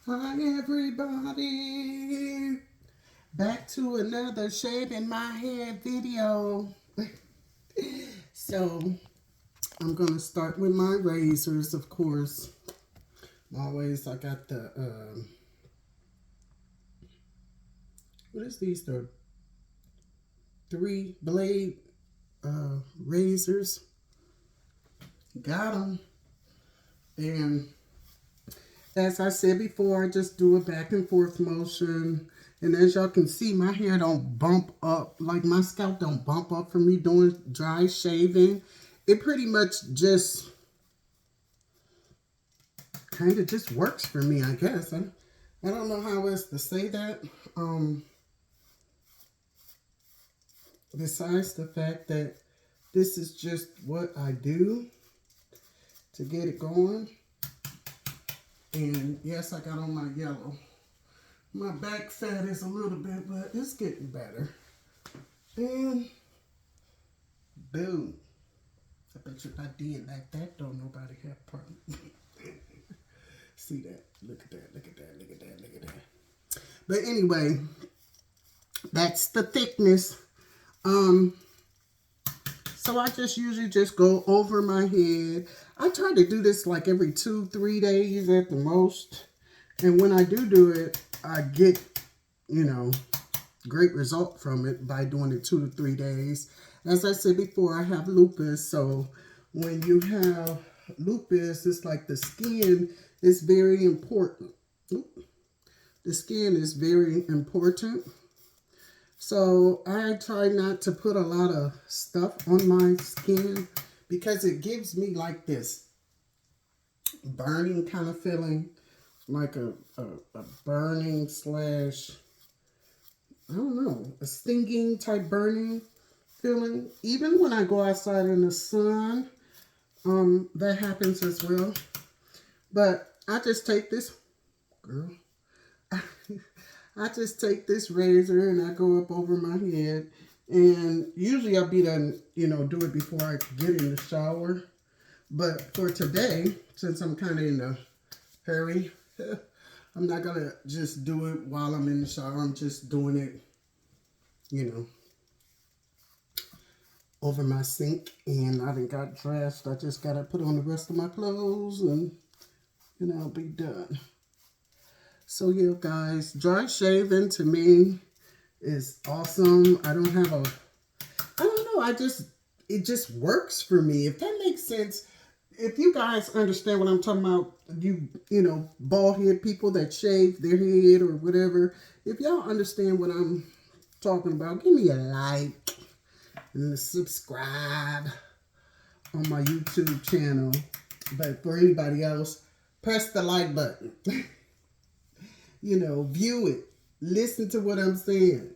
Hi everybody, back to another shaving my head video. So I'm gonna start with my razors, of course. Always, I got the what is these? The 3 blade razors. Got them, and as I said before, I just do a back and forth motion. And as y'all can see, my hair don't bump up. Like my scalp don't bump up from me doing dry shaving. It pretty much just kind of just works for me, I guess. I don't know how else to say that. Besides the fact that this is just what I do to get it going. And yes, I got on my yellow. My back fat is a little bit, but it's getting better. And boom. I bet you if I did like that, don't nobody have a problem. See that? Look at that, look at that, look at that, look at that. But anyway, that's the thickness. So I just usually just go over my head. I try to do this like every 2-3 days at the most. And when I do it, I get, great result from it by doing it 2 to 3 days. As I said before, I have lupus. So when you have lupus, it's like the skin is very important. The skin is very important. So I try not to put a lot of stuff on my skin because it gives me like this burning kind of feeling, like a burning slash, I don't know, a stinging type burning feeling. Even when I go outside in the sun, that happens as well. But I just take this, girl, I just take this razor and I go up over my head. And usually I'll be done, do it before I get in the shower. But for today, since I'm kind of in a hurry, I'm not going to just do it while I'm in the shower. I'm just doing it, over my sink. And I done got dressed. I just got to put on the rest of my clothes and I'll be done. So yeah, guys, dry shaving to me is awesome. I don't know, it just works for me. If that makes sense. If you guys understand what I'm talking about, bald head people that shave their head or whatever, if y'all understand what I'm talking about, give me a like and a subscribe on my YouTube channel. But for anybody else, press the like button. View it. Listen to what I'm saying.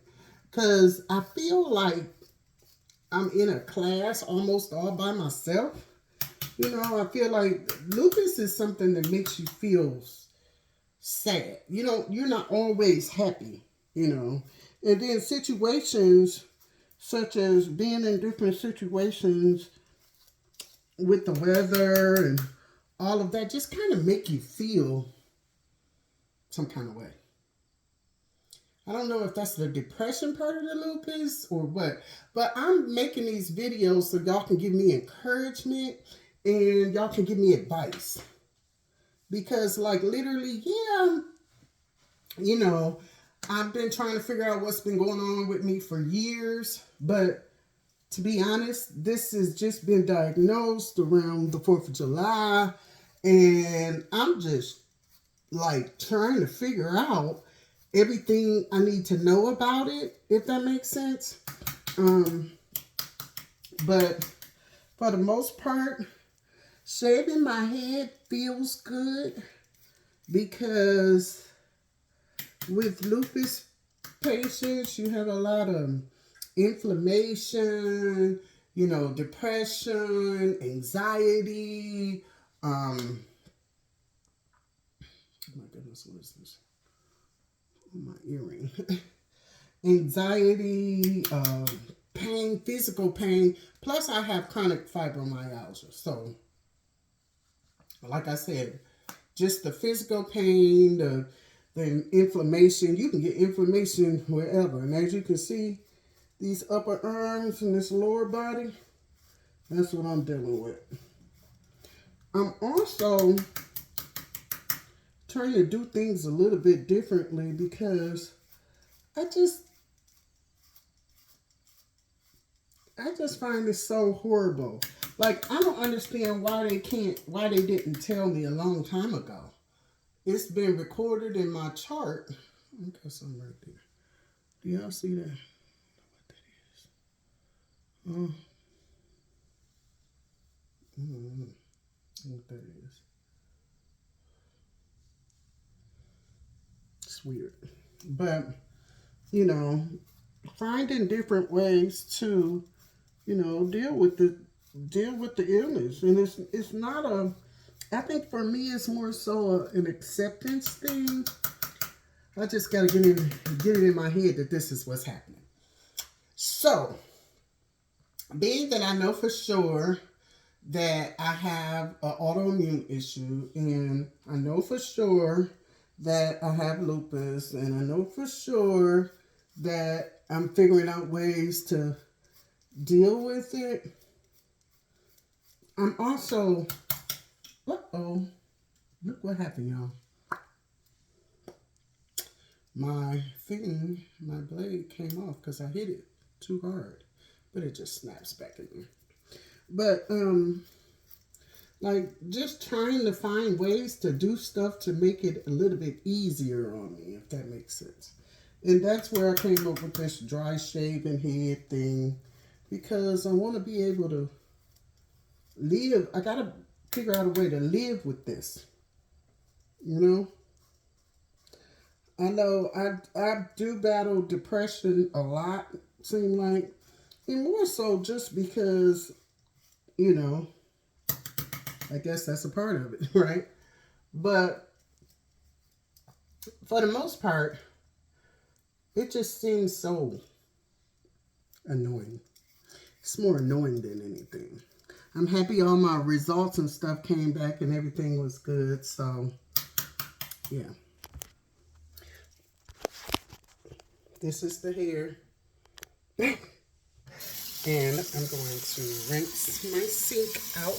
Because I feel like I'm in a class almost all by myself. I feel like lupus is something that makes you feel sad. You're not always happy, And then situations such as being in different situations with the weather and all of that just kind of make you feel some kind of way. I don't know if that's the depression part of the lupus or what, but I'm making these videos so y'all can give me encouragement and y'all can give me advice. Because like literally, I've been trying to figure out what's been going on with me for years, but to be honest, this has just been diagnosed around the 4th of July, and I'm just like trying to figure out everything I need to know about it, if that makes sense. But for the most part, shaving my head feels good because with lupus patients, you have a lot of inflammation, depression, anxiety. Oh my goodness, what is this? Oh, my earring. Anxiety, pain, physical pain. Plus, I have chronic fibromyalgia. So, like I said, just the physical pain, the inflammation. You can get inflammation wherever. And as you can see, these upper arms and this lower body, that's what I'm dealing with. I'm also trying to do things a little bit differently because I just find it so horrible. Like, I don't understand why they didn't tell me a long time ago. It's been recorded in my chart. Okay, something right there. Do y'all see that? What that is? What that is? It's weird. But, you know, finding different ways to, you know, deal with the illness. And it's not a, I think for me it's more so an acceptance thing. I just got to get it in my head that this is what's happening. So, being that I know for sure that I have an autoimmune issue, and I know for sure that I have lupus, and I know for sure that I'm figuring out ways to deal with it. I'm also, uh-oh, look what happened, y'all. My blade came off because I hit it too hard, but it just snaps back in there. But, like, just trying to find ways to do stuff to make it a little bit easier on me, if that makes sense. And that's where I came up with this dry shaving head thing, because I want to be able to live. I got to figure out a way to live with this, you know? I know I do battle depression a lot, seem like, and more so just because, you know, I guess that's a part of it, right? But for the most part, it just seems so annoying. It's more annoying than anything. I'm happy all my results and stuff came back and everything was good, so yeah. This is the hair. And I'm going to rinse my sink out.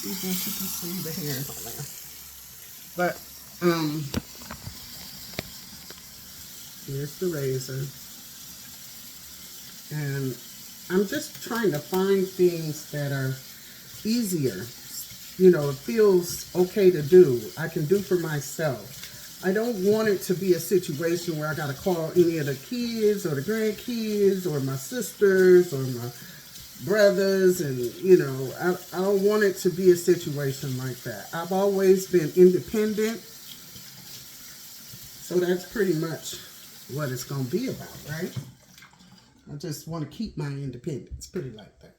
As you can see, the hair is on there. But, here's the razor. And I'm just trying to find things that are easier. You know, it feels okay to do. I can do for myself. I don't want it to be a situation where I got to call any of the kids or the grandkids or my sisters or my brothers, and, you know, I don't want it to be a situation like that. I've always been independent, so that's pretty much what it's going to be about, right? I just want to keep my independence, put it like that.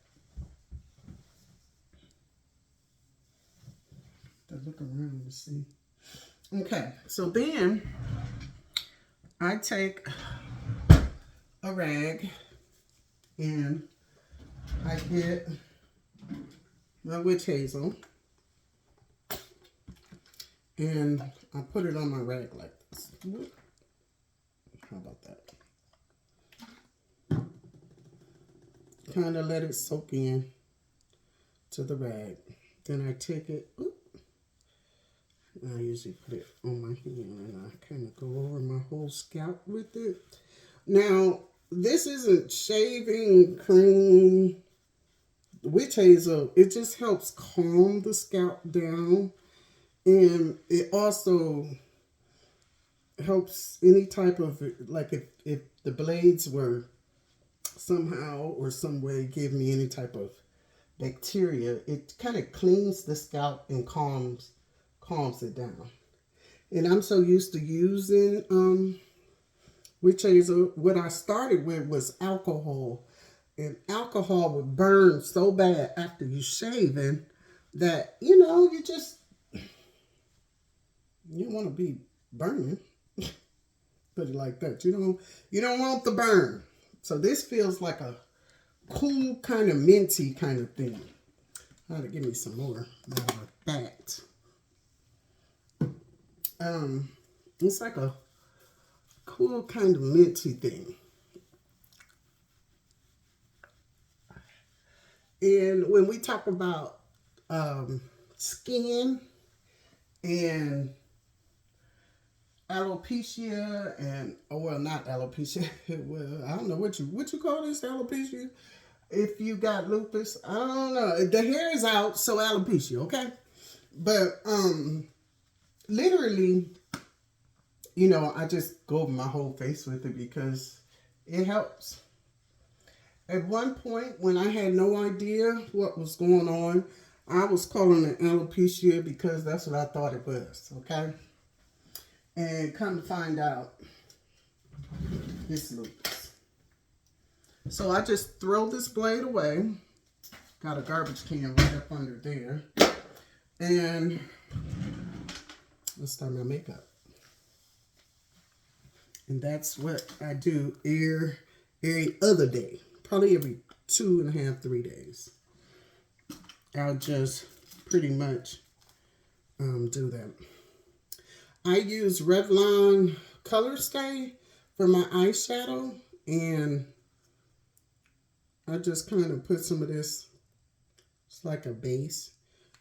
To look around to see. Okay, so then I take a rag and I get my witch hazel and I put it on my rag like this. How about that? Kind of let it soak in to the rag. Then I take it, I usually put it on my hand and I kind of go over my whole scalp with it. Now, this isn't shaving cream, witch hazel. It just helps calm the scalp down. And it also helps any type of, like if the blades were somehow or some way give me any type of bacteria, it kind of cleans the scalp and calms it down. And I'm so used to using witch hazel. What I started with was alcohol, and alcohol would burn so bad after you shaving that, you know, you want to be burning. Put it like that. You don't want the burn. So this feels like a cool kind of minty kind of thing. I gotta give me some more out of that. It's like a cool kind of minty thing. And when we talk about skin and alopecia and well, not alopecia. Well, I don't know what you call this, alopecia. If you got lupus, I don't know. The hair is out, so alopecia, okay? But literally, I just go over my whole face with it because it helps. At one point, when I had no idea what was going on, I was calling it alopecia because that's what I thought it was, okay? And come to find out, it's lupus. So I just throw this blade away. Got a garbage can right up under there. And let's start my makeup. And that's what I do every other day. Probably every 2.5, 3 days. I'll just pretty much do that. I use Revlon Color Stay for my eyeshadow, and I just kind of put some of this. It's like a base.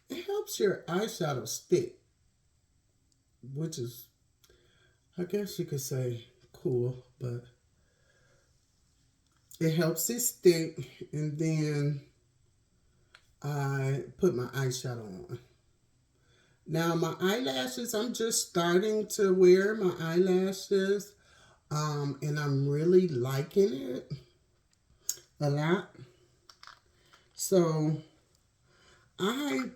It helps your eyeshadow stick, which is, I guess you could say, cool, but it helps it stick, and then I put my eyeshadow on. Now, my eyelashes, I'm just starting to wear my eyelashes, and I'm really liking it a lot. So, I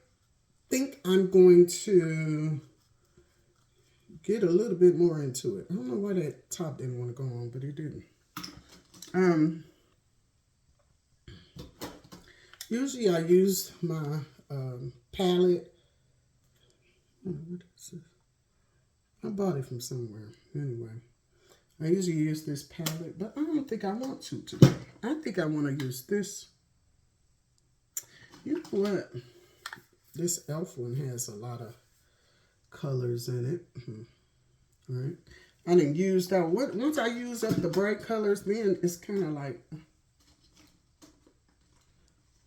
think I'm going to get a little bit more into it. I don't know why that top didn't want to go on, but it didn't. Usually I use my palette. What is this? I bought it from somewhere. Anyway, I usually use this palette, but I don't think I want to today. I think I want to use this. You know what? This e.l.f. one has a lot of colors in it. All right. I didn't use that. Once I use up the bright colors, then it's kind of like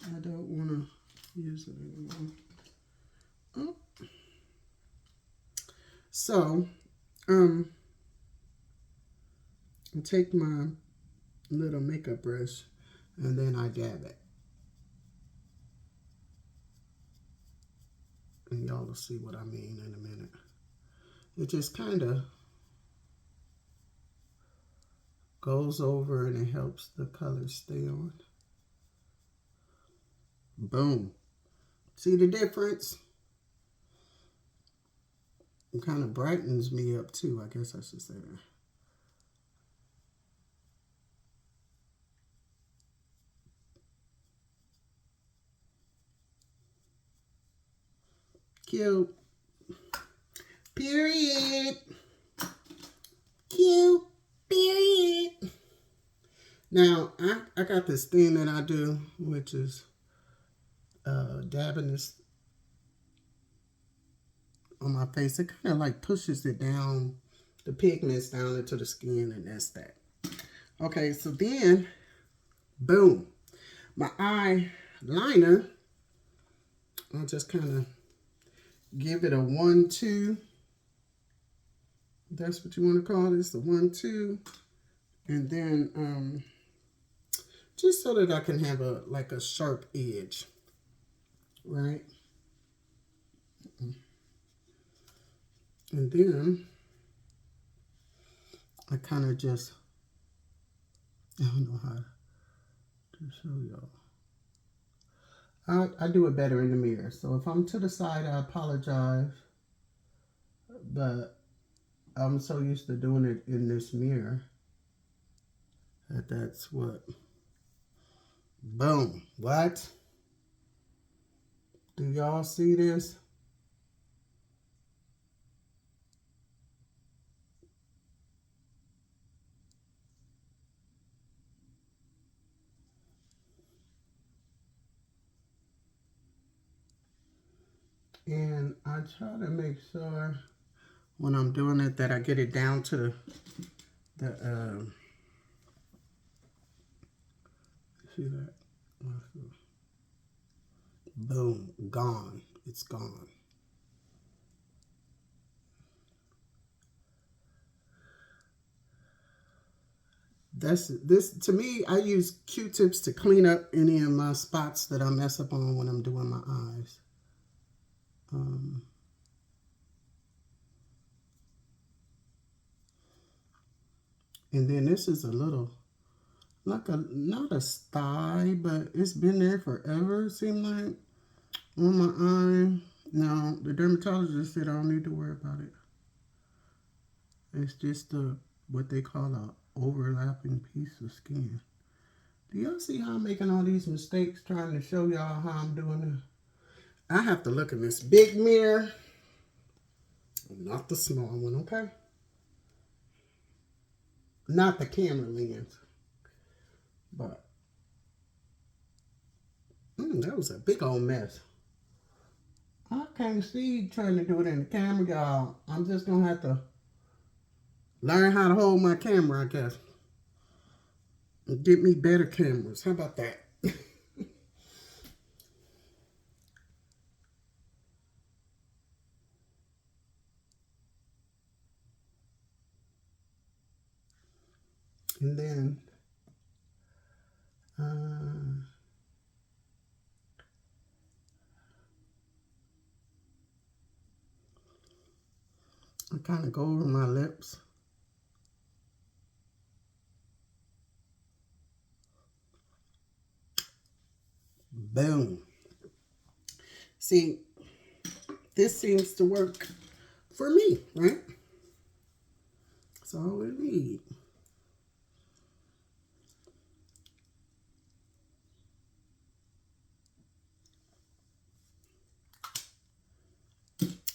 I don't want to use it anymore. Oh. So, I take my little makeup brush and then I dab it. And y'all will see what I mean in a minute. It just kind of goes over and it helps the color stay on. Boom. See the difference? It kind of brightens me up too, I guess I should say that. Cute. Period. Cute. Period. Now, I got this thing that I do, which is dabbing this on my face. It kind of like pushes it down, the pigments down into the skin, and that's that. Okay, so then, boom. My eyeliner, I'll just kind of give it a 1-2. That's what you want to call this, a 1-2. And then, just so that I can have like a sharp edge, right? And then I kind of just, I don't know how to show y'all. I do it better in the mirror. So if I'm to the side, I apologize. But I'm so used to doing it in this mirror that's what. Boom. What? Do y'all see this? And I try to make sure when I'm doing it that I get it down to the see that? Boom, gone. It's gone. This to me, I use Q-tips to clean up any of my spots that I mess up on when I'm doing my eyes. And then this is a little, like not a sty, but it's been there forever, it seemed like, on my eye. Now, the dermatologist said I don't need to worry about it. It's just what they call a overlapping piece of skin. Do y'all see how I'm making all these mistakes trying to show y'all how I'm doing it? I have to look in this big mirror, not the small one, okay? Not the camera lens, but that was a big old mess. I can't see trying to do it in the camera, y'all. I'm just gonna have to learn how to hold my camera, I guess. And get me better cameras. How about that? And then I kind of go over my lips. Boom. See, this seems to work for me, right? That's all we need.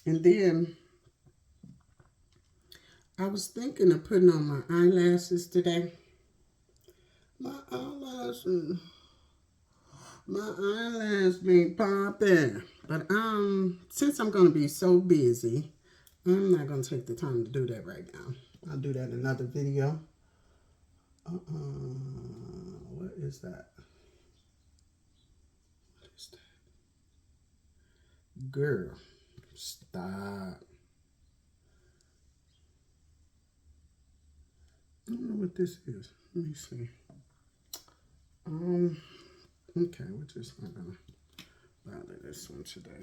And then I was thinking of putting on my eyelashes today. My eyelashes be popping. But since I'm gonna be so busy, I'm not gonna take the time to do that right now. I'll do that in another video. What is that? What is that? Girl, stop. I don't know what this is. Let me see. Okay, we're just not gonna bother this one today.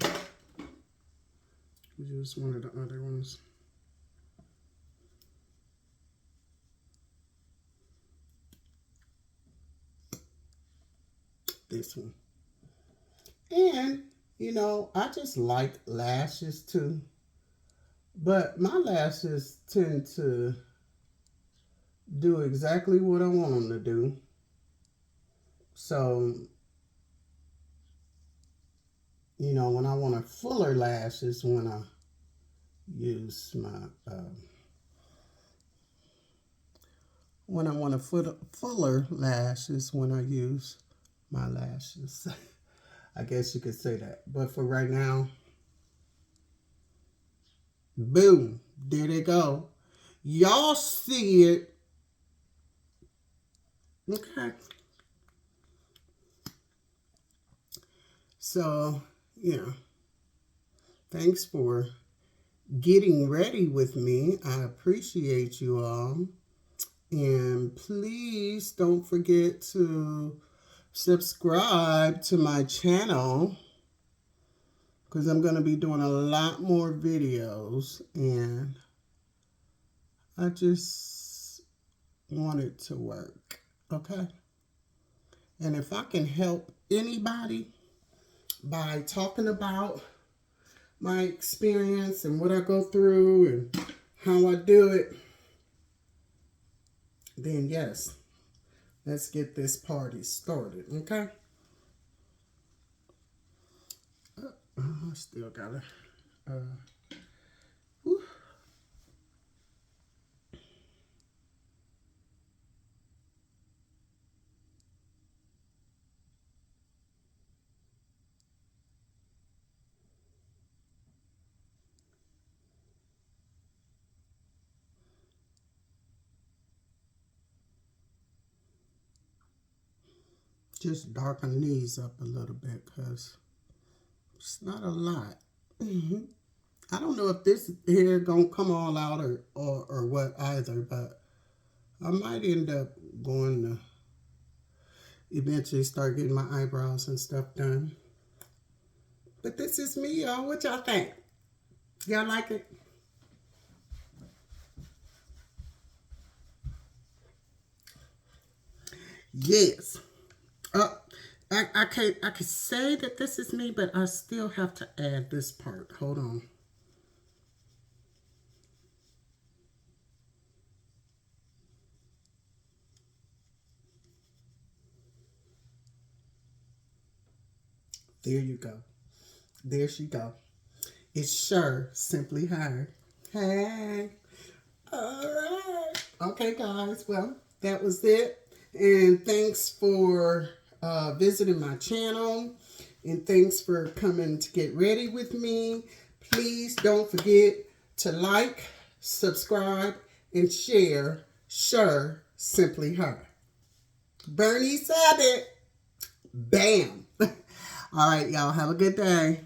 We use one of the other ones. This one. And, you know, I just like lashes too. But my lashes tend to do exactly what I want them to do. So, you know, when I want a fuller lashes, when I use my, when I want a fuller lashes, when I use my lashes. I guess you could say that. But for right now, boom, there they go. Y'all see it. Okay. So, yeah. Thanks for getting ready with me. I appreciate you all. And please don't forget to subscribe to my channel, because I'm going to be doing a lot more videos, and I just want it to work, okay? And if I can help anybody by talking about my experience and what I go through and how I do it, then yes, let's get this party started, okay? I still gotta, whew. just darken these up a little bit because it's not a lot. I don't know if this hair gonna come all out or what either, but I might end up going to eventually start getting my eyebrows and stuff done. But this is me, y'all. What y'all think? Y'all like it? Yes. I can say that this is me, but I still have to add this part. Hold on. There you go. There she go. It's Cher, Simply Her. Hey. All right. Okay, guys. Well, that was it. And thanks for visiting my channel. And thanks for coming to get ready with me. Please don't forget to like, subscribe, and share Cher, Simply Her. Bernie said it. Bam. All right, y'all. Have a good day.